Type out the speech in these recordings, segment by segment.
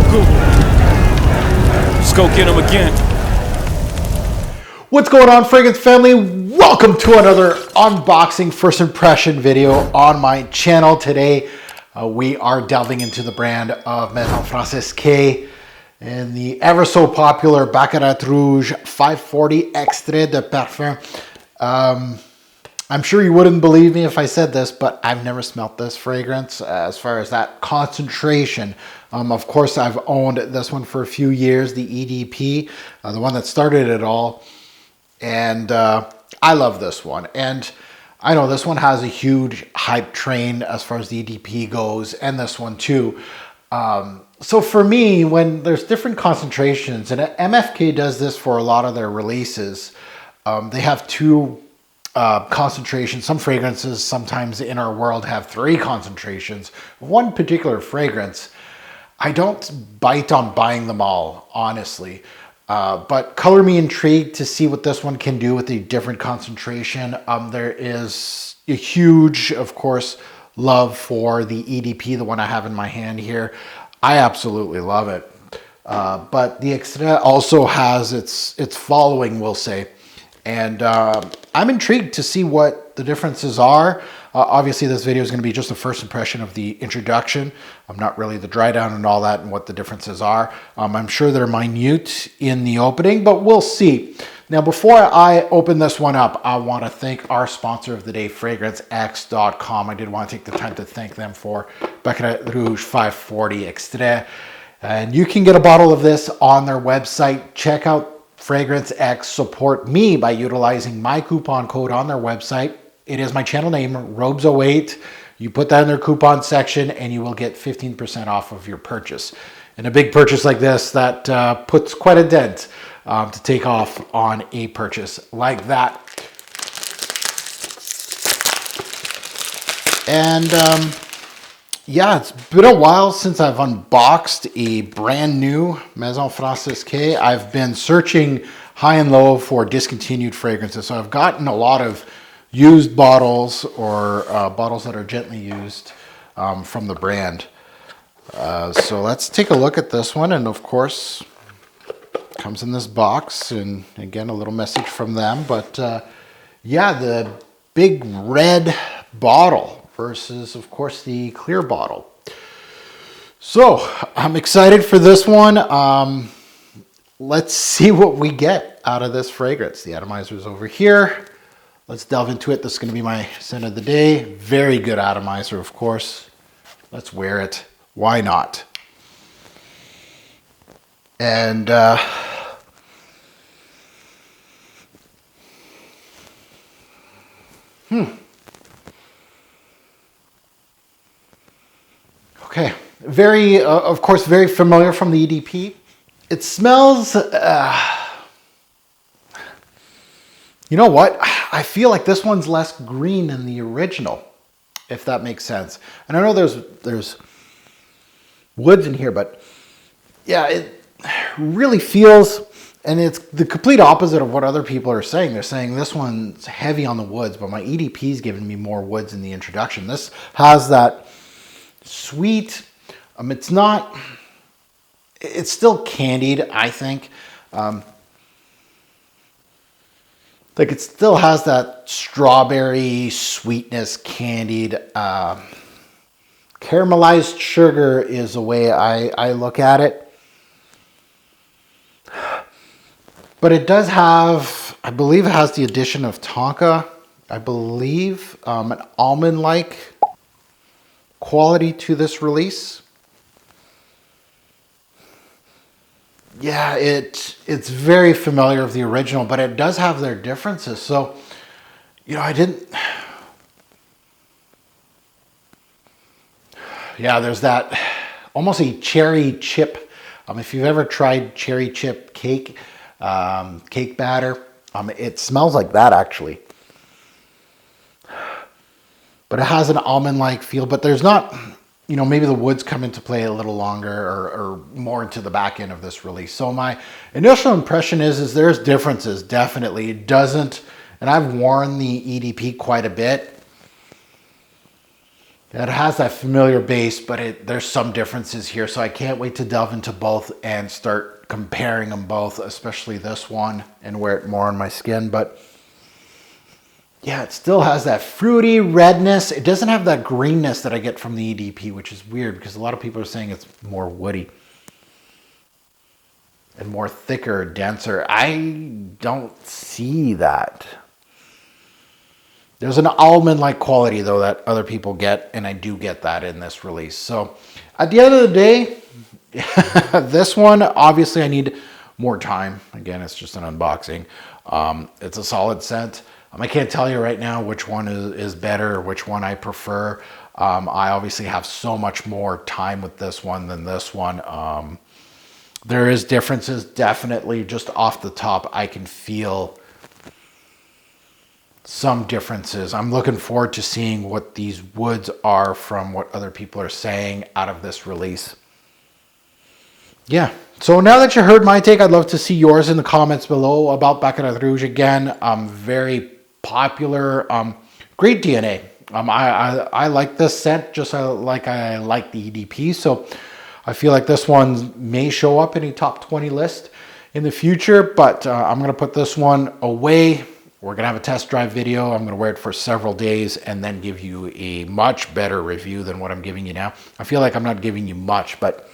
Google. Let's go get them again. What's going on, fragrance family? Welcome to another unboxing first impression video on my channel. Today we are delving into the brand of Maison and the ever so popular Baccarat Rouge 540 Extrait de Parfum. I'm sure you wouldn't believe me if I said this, but I've never smelt this fragrance as far as that concentration. Of course, I've owned this one for a few years, the EDP, the one that started it all. And I love this one. And I know this one has a huge hype train as far as the EDP goes, and this one too. So for me, when there's different concentrations, and MFK does this for a lot of their releases, they have two concentrations. Some fragrances sometimes in our world have three concentrations. One particular fragrance, I don't bite on buying them all, honestly. But color me intrigued to see what this one can do with a different concentration. There is a huge, of course, love for the EDP, the one I have in my hand here. I absolutely love it. But the Extrait also has its following, we'll say. And I'm intrigued to see what the differences are. Obviously, this video is going to be just the first impression of the introduction. I'm not really the dry down and all that and what the differences are. I'm sure they're minute in the opening, but we'll see. Now, before I open this one up, I want to thank our sponsor of the day, FragranceX.com. I did want to take the time to thank them for Baccarat Rouge 540 Extrait. And you can get a bottle of this on their website. Check out Fragrance X. Support me by utilizing my coupon code on their website. It is my channel name, Robes08. You put that in their coupon section and you will get 15% off of your purchase. And a big purchase like this, that puts quite a dent to take off on a purchase like that. And yeah, it's been a while since I've unboxed a brand new Maison Francisque. I've been searching high and low for discontinued fragrances. So I've gotten a lot of used bottles or bottles that are gently used from the brand. So let's take a look at this one. And of course, comes in this box. And again, a little message from them. But yeah, the big red bottle versus, of course, the clear bottle. So I'm excited for this one. Let's see what we get out of this fragrance. The atomizer is over here. Let's delve into it. This is going to be my scent of the day. Very good atomizer, of course. Let's wear it. Why not? And okay, very, of course, very familiar from the EDP. It smells, you know what? I feel like this one's less green than the original, if that makes sense. And I know there's woods in here, but yeah, it really feels, and it's the complete opposite of what other people are saying. They're saying this one's heavy on the woods, but my EDP's giving me more woods in the introduction. This has that sweet, it's still candied, I think. Like it still has that strawberry sweetness, candied, caramelized sugar is the way I look at it. But it does have, I believe it has the addition of tonka, I believe, an almond-like quality to this release. Yeah, it's very familiar of the original, but it does have their differences. So, you know, yeah, there's that almost a cherry chip. If you've ever tried cherry chip cake, cake batter, it smells like that actually. But it has an almond-like feel, but there's not, you know, maybe the woods come into play a little longer or more into the back end of this release. So my initial impression is there's differences, definitely. It doesn't, and I've worn the EDP quite a bit. It has that familiar base, but there's some differences here. So I can't wait to delve into both and start comparing them both, especially this one, and wear it more on my skin. But yeah, it still has that fruity redness. It doesn't have that greenness that I get from the EDP, which is weird because a lot of people are saying it's more woody and more thicker, denser. I don't see that. There's an almond-like quality, though, that other people get, and I do get that in this release. So at the end of the day, this one, obviously I need more time. Again, it's just an unboxing. It's a solid scent. I can't tell you right now which one is better or which one I prefer. I obviously have so much more time with this one than this one. There is differences, definitely. Just off the top, I can feel some differences. I'm looking forward to seeing what these woods are from what other people are saying out of this release. Yeah, so now that you heard my take, I'd love to see yours in the comments below about Baccarat Rouge. Again, very popular, great DNA. I like this scent just like I like the EDP, so I feel like this one may show up in a top 20 list in the future, but I'm going to put this one away. We're going to have a test drive video. I'm going to wear it for several days and then give you a much better review than what I'm giving you now. I feel like I'm not giving you much, but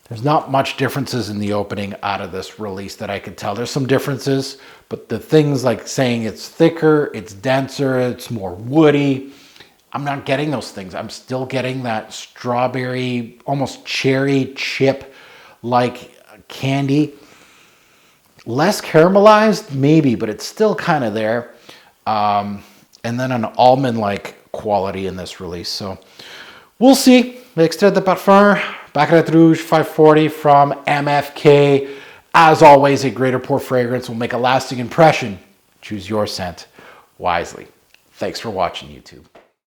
there's not much differences in the opening out of this release that I could tell. There's some differences, but the things like saying it's thicker, it's denser, it's more woody, I'm not getting those things. I'm still getting that strawberry, almost cherry chip like candy. Less caramelized, maybe, but it's still kind of there. And then an almond-like quality in this release. So we'll see. Extrait de parfum, Baccarat Rouge 540 from MFK. As always, a greater pour fragrance will make a lasting impression. Choose your scent wisely. Thanks for watching, YouTube.